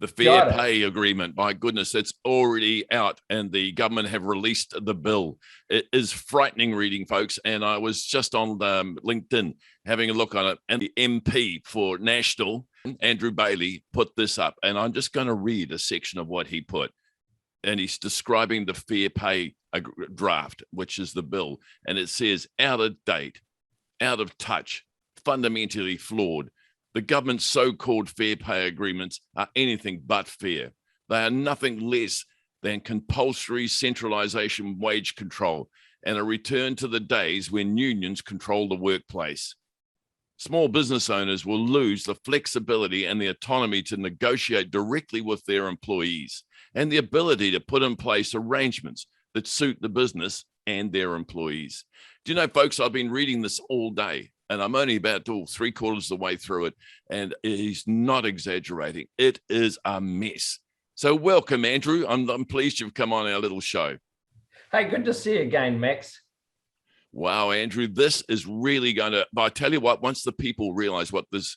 The fair pay agreement, my goodness, it's already out and the government have released the bill. It is frightening reading, folks. And I was just on LinkedIn having a look on it, and the MP for National, Andrew Bayley, put this up. And I'm just going to read a section of what he put. And he's describing the fair pay draft, which is the bill. And it says, out of date, out of touch, fundamentally flawed. The government's so-called fair pay agreements are anything but fair. They are nothing less than compulsory centralization wage control and a return to the days when unions control the workplace. Small business owners will lose the flexibility and the autonomy to negotiate directly with their employees and the ability to put in place arrangements that suit the business and their employees. Do you know, folks, I've been reading this all day. And I'm only about 3/4 of the way through it. And he's not exaggerating. It is a mess. So welcome, Andrew. I'm pleased you've come on our little show. Hey, good to see you again, Max. Wow, Andrew, this is really going to, but I tell you what, once the people realize what this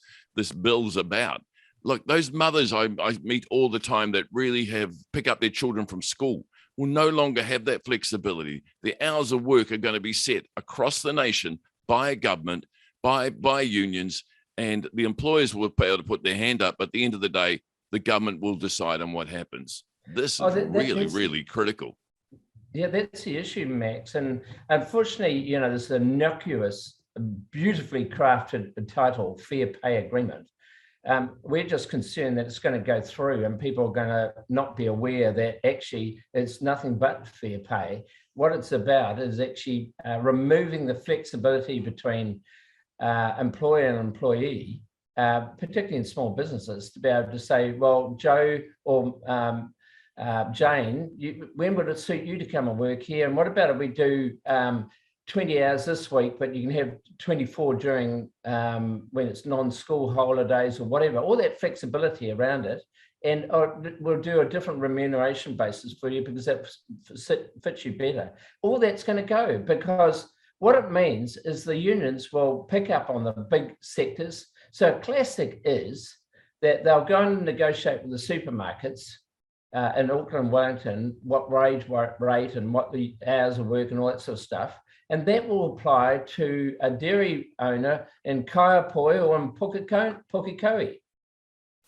bill's about, look, those mothers I meet all the time that really pick up their children from school will no longer have that flexibility. The hours of work are going to be set across the nation by a government, by unions, and the employers will be able to put their hand up. But at the end of the day, the government will decide on what happens. This is really critical. Yeah, that's the issue, Max. And unfortunately, there's an innocuous, beautifully crafted title, Fair Pay Agreement. We're just concerned that it's going to go through and people are going to not be aware that actually it's nothing but fair pay. What it's about is actually removing the flexibility between employer and employee, particularly in small businesses, to be able to say, well, Joe or Jane, when would it suit you to come and work here? And what about if we do 20 hours this week, but you can have 24 during when it's non-school holidays or whatever, all that flexibility around it. And we'll do a different remuneration basis for you because that fits you better. All that's going to go, because what it means is the unions will pick up on the big sectors. So classic is that they'll go and negotiate with the supermarkets in Auckland and Wellington, what wage rate and what the hours of work and all that sort of stuff. And that will apply to a dairy owner in Kaiapoi or in Pukekohe.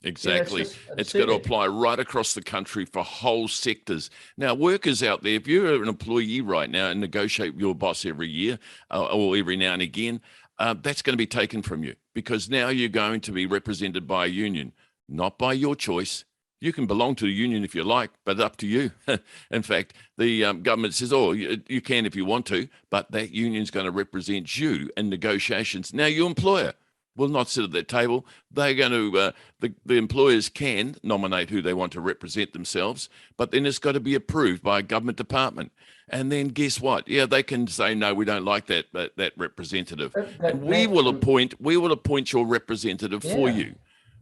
Exactly. It's going to apply right across the country for whole sectors. Now, workers out there, if you're an employee right now and negotiate with your boss every year or every now and again, that's going to be taken from you, because now you're going to be represented by a union, not by your choice. You can belong to the union if you like, but up to you. In fact, the government says, oh, you can if you want to, but that union's going to represent you in negotiations. Now, your employer will not sit at that table. They're going to, the employers can nominate who they want to represent themselves, but then it's got to be approved by a government department. And then guess what? Yeah, they can say, no, we don't like that representative. And we will appoint your representative for you.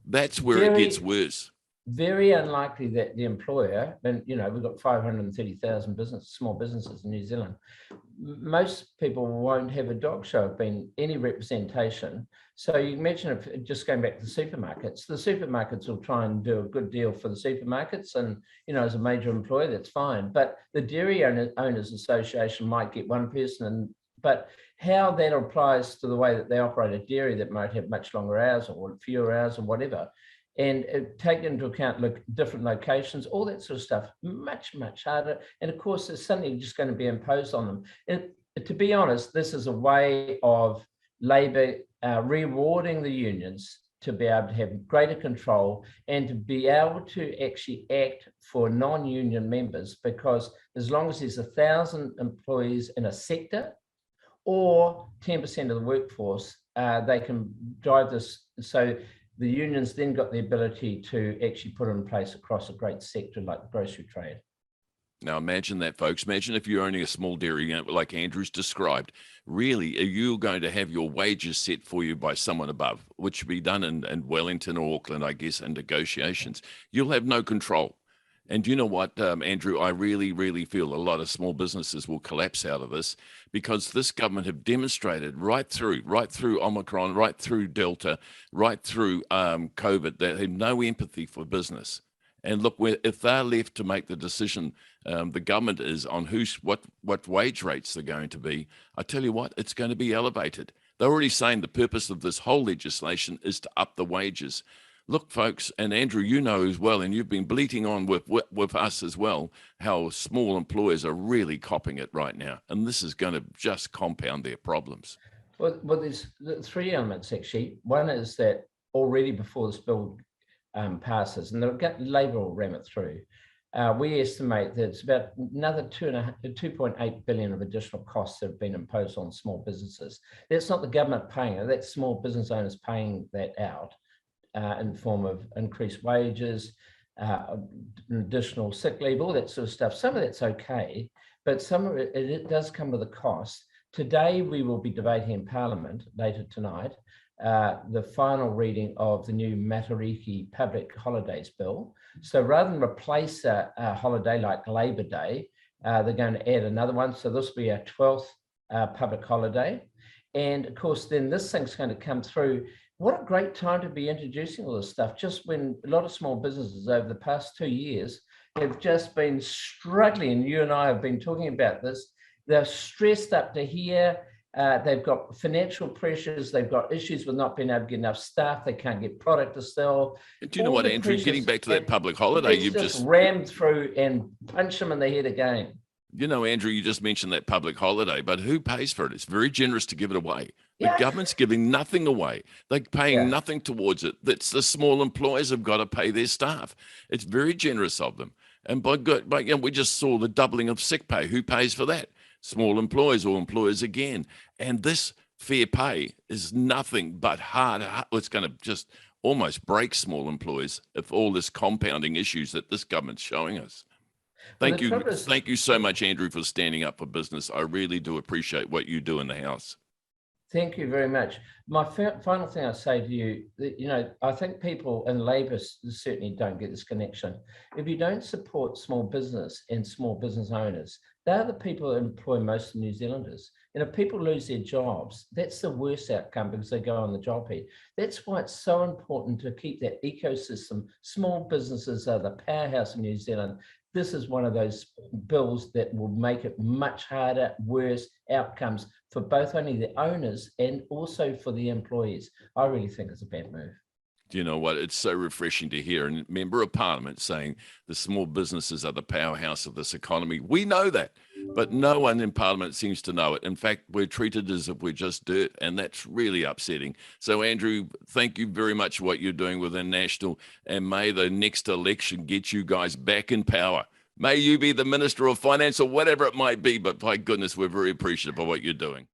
That's where it gets worse. Very unlikely that the employer, and we've got 530,000 small businesses in New Zealand. Most people won't have a dog show of being any representation. So you imagine if, just going back to the supermarkets will try and do a good deal for the supermarkets, and as a major employer, that's fine. But the Dairy Owners Association might get one person, but how that applies to the way that they operate a dairy that might have much longer hours or fewer hours or whatever, and take into account different locations, all that sort of stuff, much, much harder. And of course, it's suddenly just going to be imposed on them. And to be honest, this is a way of Labor rewarding the unions to be able to have greater control and to be able to actually act for non-union members, because as long as there's 1,000 employees in a sector or 10% of the workforce, they can drive this. So the unions then got the ability to actually put it in place across a great sector like the grocery trade. Now imagine that, folks. Imagine if you're owning a small dairy like Andrew's described. Really, are you going to have your wages set for you by someone above, which will be done in Wellington or Auckland, I guess, in negotiations? You'll have no control. And you know what, Andrew, I really, really feel a lot of small businesses will collapse out of this, because this government have demonstrated right through Omicron, right through Delta, right through COVID, that they have no empathy for business. And look, if they're left to make the decision, the government is on what wage rates they're going to be, I tell you what, it's going to be elevated. They're already saying the purpose of this whole legislation is to up the wages. Look, folks, and Andrew, you know as well, and you've been bleating on with us as well, how small employers are really copping it right now. And this is going to just compound their problems. Well, there's three elements, actually. One is that already before this bill passes, and Labor will ram it through, we estimate that it's about another 2.8 billion of additional costs that have been imposed on small businesses. That's not the government paying it, that's small business owners paying that out in the form of increased wages, additional sick leave, all that sort of stuff. Some of that's okay, but some of it does come with a cost. Today, we will be debating in Parliament later tonight the final reading of the new Matariki Public Holidays Bill. So rather than replace a holiday like Labor Day, they're going to add another one. So this will be our 12th public holiday. And of course, then this thing's going to come through. What a great time to be introducing all this stuff, just when a lot of small businesses over the past 2 years have just been struggling. And you and I have been talking about this. They're stressed up to here. They've got financial pressures. They've got issues with not being able to get enough staff. They can't get product to sell. Do you know what, Andrew? Getting back to that public holiday, you've just rammed through and punch them in the head again. You know, Andrew, you just mentioned that public holiday, but who pays for it? It's very generous to give it away. The government's giving nothing away. They're paying nothing towards it. That's the small employers have got to pay their staff. It's very generous of them. And we just saw the doubling of sick pay. Who pays for that? Small employers or employers again. And this fair pay is nothing but hard. It's going to just almost break small employers if all this compounding issues that this government's showing us. Thank you so much, Andrew, for standing up for business. I really do appreciate what you do in the House. Thank you very much. My final thing I say to you, that, I think people in Labor certainly don't get this connection. If you don't support small business and small business owners, they're the people that employ most of New Zealanders. And if people lose their jobs, that's the worst outcome because they go on the job heap. That's why it's so important to keep that ecosystem. Small businesses are the powerhouse of New Zealand. This is one of those bills that will make it much harder, worse outcomes for both only the owners and also for the employees. I really think it's a bad move. Do you know what? It's so refreshing to hear a member of Parliament saying the small businesses are the powerhouse of this economy. We know that, but no one in Parliament seems to know it. In fact, we're treated as if we're just dirt, and that's really upsetting. So, Andrew, thank you very much for what you're doing within National, and may the next election get you guys back in power. May you be the Minister of Finance or whatever it might be, but by goodness, we're very appreciative of what you're doing.